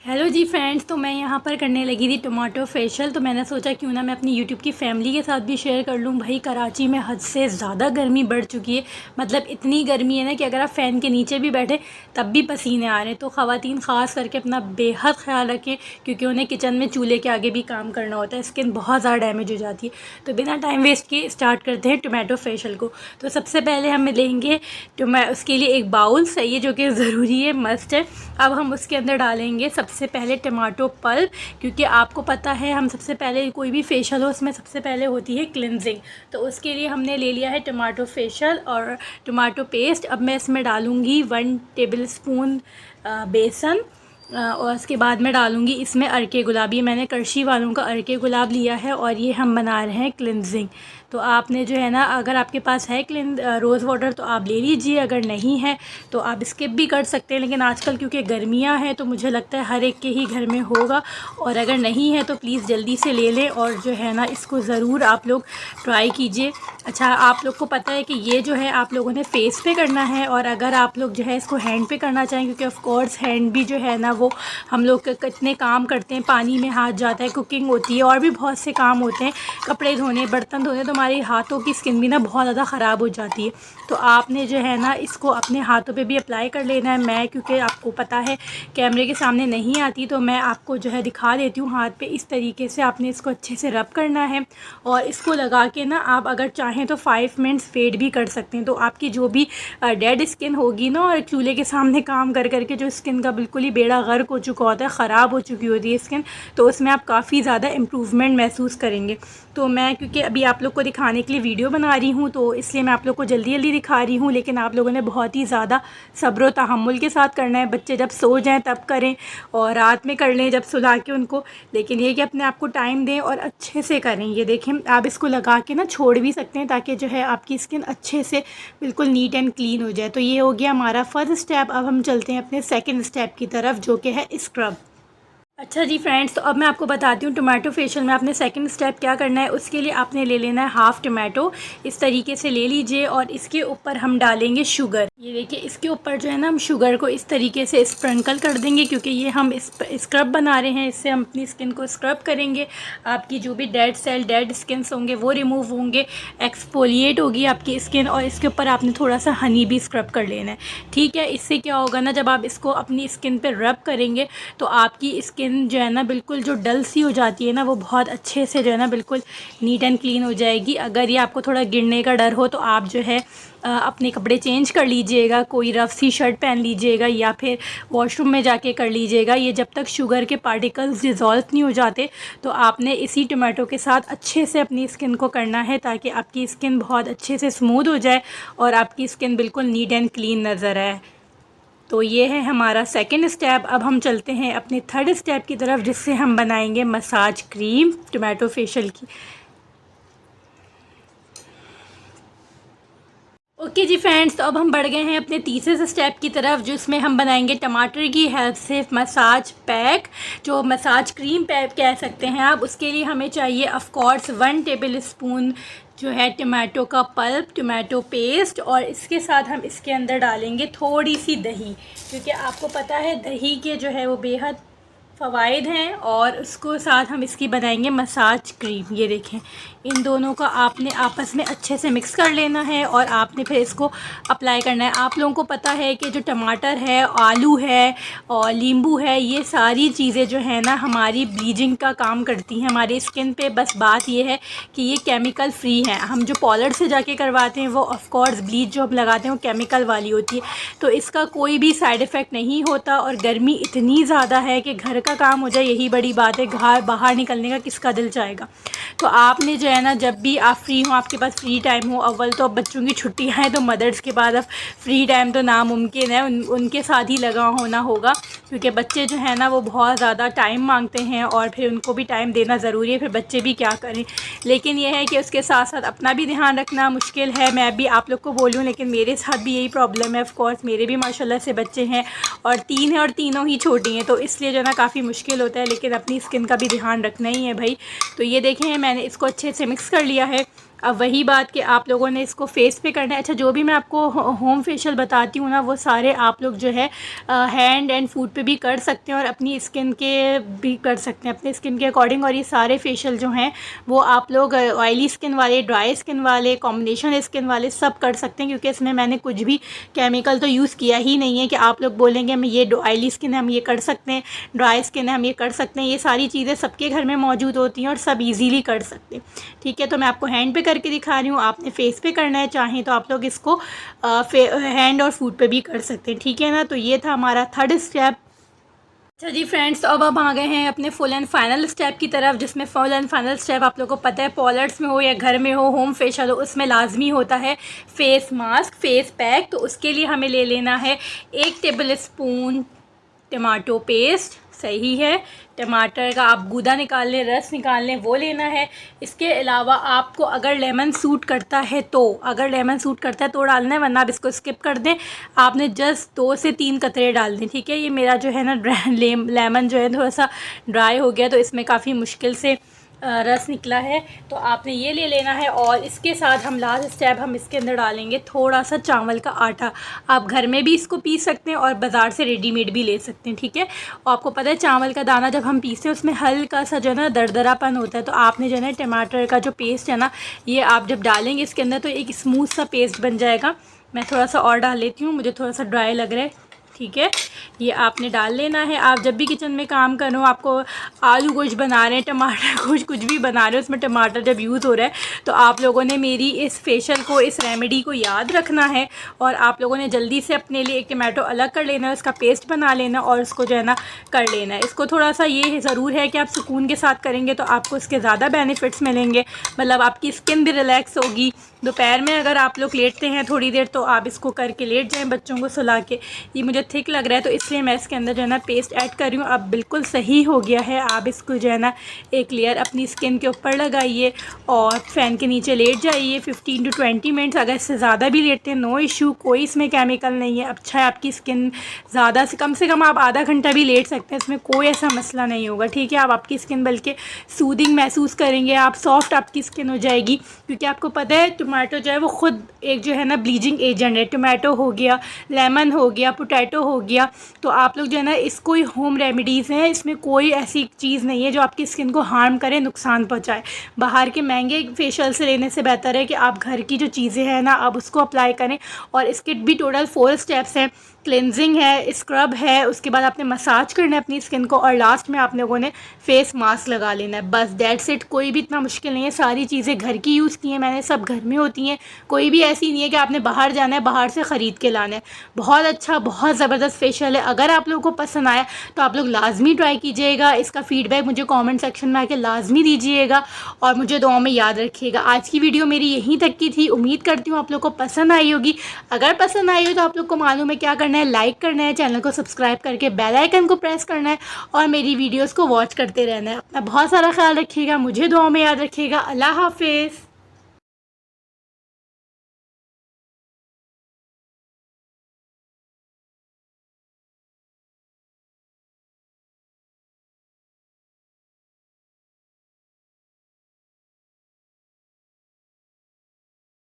Hello जी friends, तो मैं यहाँ पर करने लगी थी टमाटो फेशियल। तो मैंने सोचा क्यों ना मैं अपनी यूट्यूब की फैमिली के साथ भी शेयर कर लूँ। भाई कराची में हद से ज़्यादा गर्मी बढ़ चुकी है। मतलब इतनी गर्मी है ना कि अगर आप फ़ैन के नीचे भी बैठे तब भी पसीने आ रहे हैं। तो ख़वातीन ख़ास करके अपना बेहद ख्याल रखें, क्योंकि उन्हें किचन में चूल्हे के आगे भी काम करना होता है। स्किन बहुत ज़्यादा डैमेज हो जाती है। तो बिना टाइम वेस्ट किए स्टार्ट करते हैं टमाटो फेशियल को। तो सबसे पहले हम लेंगे उसके लिए एक बाउल चाहिए, जो कि ज़रूरी है, मस्ट है। अब हम उसके अंदर डालेंगे सबसे पहले टमाटो पल्प, क्योंकि आपको पता है हम सबसे पहले कोई भी फेशियल हो उसमें सबसे पहले होती है क्लिनजिंग। तो उसके लिए हमने ले लिया है टमाटो फेशियल और टमाटो पेस्ट। अब मैं इसमें डालूँगी 1 टेबल स्पून बेसन, और उसके बाद मैं डालूँगी इसमें अरके गुलाब। ये मैंने करशी वालों का अरके गुलाब लिया है और ये हम बना रहे हैं क्लिनजिंग। तो आपने जो है ना, अगर आपके पास है रोज़ वाटर तो आप ले लीजिए, अगर नहीं है तो आप स्किप भी कर सकते हैं। लेकिन आजकल क्योंकि गर्मियां हैं तो मुझे लगता है हर एक के ही घर में होगा, और अगर नहीं है तो प्लीज़ जल्दी से ले लें और जो है ना इसको ज़रूर आप लोग ट्राई कीजिए। अच्छा, आप लोग को पता है कि ये जो है आप लोगों ने फेस पे करना है, और अगर आप लोग जो है इसको हैंड पे करना चाहें, क्योंकि ऑफ़ कोर्स हैंड भी जो है ना वो हम लोग कितने काम करते हैं, पानी में हाथ जाता है, कुकिंग होती है और भी बहुत से काम होते हैं, कपड़े धोने, बर्तन धोने, तो हमारे हाथों की स्किन भी ना बहुत ज़्यादा ख़राब हो जाती है। तो आपने जो है ना इसको अपने हाथों पे भी अप्लाई कर लेना है। मैं क्योंकि आपको पता है कैमरे के सामने नहीं आती, तो मैं आपको जो है दिखा देती हूँ हाथ पे। इस तरीके से आपने इसको अच्छे से रब करना है, और इसको लगा के ना आप अगर चाहें तो 5 मिनट्स वेट भी कर सकते हैं। तो आपकी जो भी डेड स्किन होगी ना, और चूल्हे के सामने काम कर करके जो स्किन का बिल्कुल ही बेड़ा गर्क हो चुका होता है, ख़राब हो चुकी होती है स्किन, तो उसमें आप काफ़ी ज़्यादा इम्प्रूवमेंट महसूस करेंगे। तो मैं क्योंकि अभी आप लोग को दिखाने के लिए वीडियो बना रही हूँ, तो इसलिए मैं आप लोग को जल्दी जल्दी दिखा रही हूँ। लेकिन आप लोगों ने बहुत ही ज़्यादा सब्र व तहम्मुल के साथ करना है। बच्चे जब सो जाएं तब करें, और रात में कर लें जब सुला के उनको। लेकिन ये कि अपने आप को टाइम दें और अच्छे से करें। ये देखें, आप इसको लगा के ना छोड़ भी सकते हैं, ताकि जो है आपकी स्किन अच्छे से बिल्कुल नीट एंड क्लीन हो जाए। तो ये हो गया हमारा फर्स्ट स्टेप। अब हम चलते हैं अपने सेकेंड स्टेप की तरफ, जो कि है स्क्रब। अच्छा जी फ्रेंड्स, तो अब मैं आपको बताती हूँ टमाटो फेशियल में आपने सेकंड स्टेप क्या करना है। उसके लिए आपने ले लेना है हाफ़ टमाटो, इस तरीके से ले लीजिए, और इसके ऊपर हम डालेंगे शुगर। ये देखिए, इसके ऊपर जो है ना हम शुगर को इस तरीके से स्प्रिंकल कर देंगे, क्योंकि ये हम स्क्रब बना रहे हैं। इससे हम अपनी स्किन को स्क्रब करेंगे। आपकी जो भी डेड सेल, डेड स्किन होंगे वो रिमूव होंगे, एक्सफोलिएट होगी आपकी स्किन। और इसके ऊपर आपने थोड़ा सा हनी भी स्क्रब कर लेना है, ठीक है। इससे क्या होगा ना, जब आप इसको अपनी स्किन पर रब करेंगे तो आपकी स्किन जो है ना बिल्कुल जो डल सी हो जाती है ना, वो बहुत अच्छे से जो है ना बिल्कुल नीट एंड क्लीन हो जाएगी। अगर ये आपको थोड़ा गिरने का डर हो तो आप जो है अपने कपड़े चेंज कर लीजिएगा, कोई रफ़ सी शर्ट पहन लीजिएगा, या फिर वॉशरूम में जाके कर लीजिएगा। ये जब तक शुगर के पार्टिकल्स डिज़ोल्व नहीं हो जाते, तो आपने इसी टमाटो के साथ अच्छे से अपनी स्किन को करना है, ताकि आपकी स्किन बहुत अच्छे से स्मूथ हो जाए और आपकी स्किन बिल्कुल नीट एंड क्लीन नज़र आए। तो ये है हमारा सेकंड स्टेप। अब हम चलते हैं अपने थर्ड स्टेप की तरफ, जिससे हम बनाएंगे मसाज क्रीम टमाटो फेशियल की। ओके जी फ्रेंड्स, तो अब हम बढ़ गए हैं अपने तीसरे स्टेप की तरफ, जिसमें हम बनाएंगे टमाटर की हेल्प से मसाज पैक, जो मसाज क्रीम पैक कह सकते हैं आप। उसके लिए हमें चाहिए ऑफ कोर्स 1 टेबल स्पून जो है टमाटो का पल्प, टमाटो पेस्ट, और इसके साथ हम इसके अंदर डालेंगे थोड़ी सी दही, क्योंकि आपको पता है दही के जो है वो बेहद फ़वाइद हैं। और उसको साथ हम इसकी बनाएंगे मसाज क्रीम। ये देखें, इन दोनों का आपने आपस में अच्छे से मिक्स कर लेना है, और आपने फिर इसको अप्लाई करना है। आप लोगों को पता है कि जो टमाटर है, आलू है और नींबू है, ये सारी चीज़ें जो है ना हमारी ब्लीचिंग का काम करती हैं हमारी स्किन पे। बस बात ये है कि ये केमिकल फ्री हैं। हम जो पार्लर से जाके करवाते हैं वो ऑफ़ कोर्स ब्लीच जो हम लगाते हैं वो केमिकल वाली होती है, तो इसका कोई भी साइड इफ़ेक्ट नहीं होता। और गर्मी इतनी ज़्यादा है कि घर का काम हो जाए यही बड़ी बात है, घर बाहर निकलने का किसका दिल चाहेगा। तो आपने जो है ना, जब भी आप फ्री हो, आपके पास फ्री टाइम हो, अव्वल तो अब बच्चों की छुट्टियां हैं, तो मदर्स के बाद अब फ्री टाइम तो नामुमकिन है, उनके साथ ही लगा होना होगा, क्योंकि बच्चे जो है ना वो बहुत ज़्यादा टाइम मांगते हैं, और फिर उनको भी टाइम देना ज़रूरी है। फिर बच्चे भी क्या करें। लेकिन यह है कि उसके साथ साथ अपना भी ध्यान रखना मुश्किल है। मैं भी आप लोग को बोलूँ, लेकिन मेरे साथ भी यही प्रॉब्लम है। ऑफ़ कोर्स मेरे भी माशाल्लाह से बच्चे हैं, और 3 हैं, और तीनों ही छोटी हैं, तो इसलिए जो है ना काफ़ी मुश्किल होता है। लेकिन अपनी स्किन का भी ध्यान रखना ही है भाई। तो ये देखें, मैंने इसको अच्छे से मिक्स कर लिया है। अब वही बात कि आप लोगों ने इसको फेस पे करना है। अच्छा, जो भी मैं आपको होम फेशियल बताती हूँ ना, वो सारे आप लोग जो है हैंड एंड फूट पे भी कर सकते हैं और अपनी स्किन के भी कर सकते हैं, अपने स्किन के अकॉर्डिंग। और ये सारे फेशियल जो हैं वो आप लोग ऑयली स्किन वाले, ड्राई स्किन वाले, कॉम्बिनेशन स्किन वाले सब कर सकते हैं, क्योंकि इसमें मैंने कुछ भी केमिकल तो यूज़ किया ही नहीं है कि आप लोग बोलेंगे हम ये ऑयली स्किन है हम ये कर सकते हैं, ड्राई स्किन है हम ये कर सकते हैं। ये सारी चीज़ें सबके घर में मौजूद होती हैं और सब ईजीली कर सकते हैं। ठीक है, तो मैं आपको हैंड पे करके दिखा रही हूँ, आपने फेस पे करना है चाहें तो आप लोग इसको हैंड और फूट पे भी कर सकते हैं। ठीक है ना, तो ये था हमारा थर्ड स्टेप। अच्छा जी फ्रेंड्स, तो अब आ गए हैं अपने फुल एंड फाइनल स्टेप की तरफ, जिसमें फुल एंड फाइनल स्टेप आप लोगों को पता है, पार्लर्स में हो या घर में हो, होम फेशियल हो, उसमें लाजमी होता है फेस मास्क, फेस पैक। तो उसके लिए हमें ले लेना है 1 टेबल स्पून टमाटो पेस्ट, सही है, टमाटर का आप गूदा निकाल लें, रस निकाल लें, वो लेना है। इसके अलावा आपको अगर लेमन सूट करता है तो, अगर लेमन सूट करता है तो डालना है, वरना आप इसको स्किप कर दें। आपने जस्ट 2 से 3 कतरे डाल दें। ठीक है, ये मेरा जो है ना लेमन जो है थोड़ा सा ड्राई हो गया, तो इसमें काफ़ी मुश्किल से रस निकला है, तो आपने ये ले लेना है। और इसके साथ हम लास्ट स्टेप हम इसके अंदर डालेंगे थोड़ा सा चावल का आटा। आप घर में भी इसको पीस सकते हैं और बाज़ार से रेडीमेड भी ले सकते हैं। ठीक है, और आपको पता है चावल का दाना जब हम पीसते हैं उसमें हल्का सा जो है ना दरदरापन होता है, तो आपने जो है ना टमाटर का जो पेस्ट है ना, ये आप जब डालेंगे इसके अंदर तो एक स्मूथ सा पेस्ट बन जाएगा। मैं थोड़ा सा और डाल लेती हूँ, मुझे थोड़ा सा ड्राई लग रहा है। ठीक है, ये आपने डाल लेना है। आप जब भी किचन में काम करो, आपको आलू गोश्त बना रहे हैं, टमाटर गोश्त कुछ भी बना रहे हैं, उसमें टमाटर जब यूज़ हो रहा है, तो आप लोगों ने मेरी इस फेशियल को, इस रेमेडी को याद रखना है। और आप लोगों ने जल्दी से अपने लिए एक टमाटो अलग कर लेना है, उसका पेस्ट बना लेना और उसको जो है ना कर लेना है। इसको थोड़ा सा ये ज़रूर है कि आप सुकून के साथ करेंगे तो आपको इसके ज़्यादा बेनिफिट्स मिलेंगे, मतलब आपकी स्किन भी रिलैक्स होगी। दोपहर में अगर आप लोग लेटते हैं थोड़ी देर, तो आप इसको करके लेट जाएं बच्चों को सुला के। ये मुझे थिक लग रहा है, तो इसलिए मैं इसके अंदर जो है ना पेस्ट ऐड कर रही हूँ। अब बिल्कुल सही हो गया है। आप इसको जो है ना एक लेयर अपनी स्किन के ऊपर लगाइए और फ़ैन के नीचे लेट जाइए 15 to 20 मिनट्स। अगर इससे ज़्यादा भी लेटते हैं नो इशू, कोई इसमें केमिकल नहीं है, अच्छा है आपकी स्किन। ज़्यादा से कम आप आधा घंटा भी लेट सकते हैं, इसमें कोई ऐसा मसला नहीं होगा। ठीक है, आप आपकी स्किन बल्कि सूदिंग महसूस करेंगे, आप सॉफ्ट आपकी स्किन हो जाएगी। क्योंकि आपको पता है टमाटो जो है वो ख़ुद एक जो है ना ब्लीचिंग एजेंट है। टमाटो हो गया, लेमन हो गया, पोटैटो हो गया, तो आप लोग जो है ना इसको ही होम रेमेडीज़ हैं, इसमें कोई ऐसी चीज़ नहीं है जो आपकी स्किन को हार्म करे, नुकसान पहुंचाए। बाहर के महंगे फेशियल से लेने से बेहतर है कि आप घर की जो चीज़ें हैं ना आप उसको अप्लाई करें। और इसके भी टोटल 4 स्टेप्स हैं, क्लेंजिंग है, स्क्रब है, उसके बाद आपने मसाज करना है अपनी स्किन को, और लास्ट में आप लोगों ने फेस मास्क लगा लेना है। बस दैट्स इट, कोई भी इतना मुश्किल नहीं है। सारी चीज़ें घर की यूज़ की हैं मैंने, सब घर में होती हैं, कोई भी ऐसी नहीं है कि आपने बाहर जाना है, बाहर से ख़रीद के लाना है। बहुत अच्छा, बहुत ज़बरदस्त फेशियल है। अगर आप लोगों को पसंद आया तो आप लोग लाजमी ट्राई कीजिएगा। इसका फ़ीडबैक मुझे कमेंट सेक्शन में आके लाजमी दीजिएगा और मुझे दुआ में याद रखिएगा। आज की वीडियो मेरी यहीं तक की थी, उम्मीद करती हूँ आप लोग को पसंद आई होगी। अगर पसंद आई हो तो आप लोग को मालूम है क्या करना है, लाइक करना है, चैनल को सब्सक्राइब करके बेल आइकन को प्रेस करना है और मेरी वीडियोज़ को वॉच करते रहना है। अपना बहुत सारा ख्याल रखिएगा, मुझे दुआ में याद रखिएगा। अल्लाह हाफिज़।